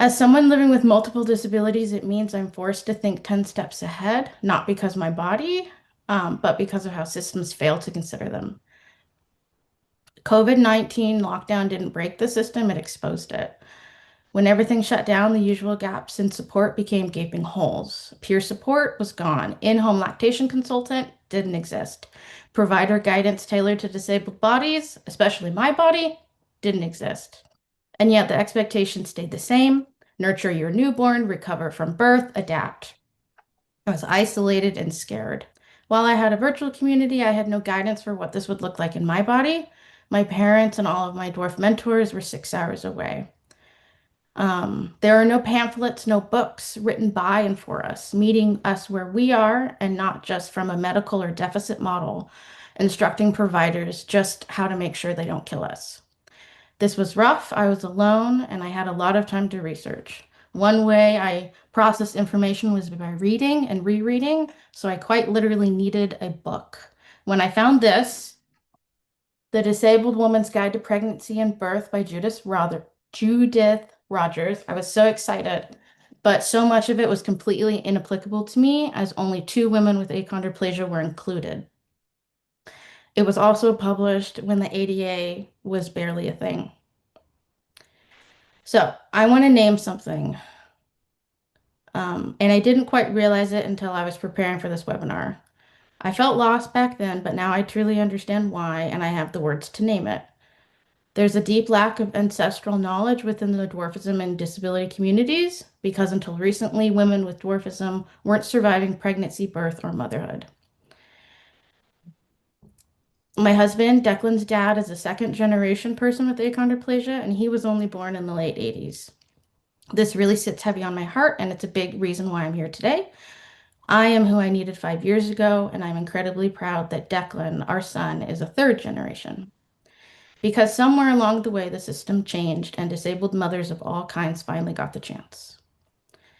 As someone living with multiple disabilities, it means I'm forced to think 10 steps ahead, not because my body, but because of how systems fail to consider them. COVID-19 lockdown didn't break the system, it exposed it. When everything shut down, the usual gaps in support became gaping holes. Peer support was gone. In-home lactation consultant didn't exist. Provider guidance tailored to disabled bodies, especially my body, didn't exist. And yet the expectations stayed the same. Nurture your newborn, recover from birth, adapt. I was isolated and scared. While I had a virtual community, I had no guidance for what this would look like in my body. My parents and all of my dwarf mentors were 6 hours away. There are no pamphlets, no books written by and for us, meeting us where we are and not just from a medical or deficit model, instructing providers just how to make sure they don't kill us. This was rough. I was alone and I had a lot of time to research. One way I processed information was by reading and rereading, so I quite literally needed a book. When I found this, The Disabled Woman's Guide to Pregnancy and Birth by Judith Rogers, I was so excited, but so much of it was completely inapplicable to me as only 2 women with achondroplasia were included. It was also published when the ADA was barely a thing. So I want to name something. And I didn't quite realize it until I was preparing for this webinar. I felt lost back then, but now I truly understand why, and I have the words to name it. There's a deep lack of ancestral knowledge within the dwarfism and disability communities because until recently, women with dwarfism weren't surviving pregnancy, birth, or motherhood. My husband, Declan's dad, is a second generation person with achondroplasia, and he was only born in the late 80s. This really sits heavy on my heart, and it's a big reason why I'm here today. I am who I needed 5 years ago, and I'm incredibly proud that Declan, our son, is a third generation. Because somewhere along the way, the system changed, and disabled mothers of all kinds finally got the chance.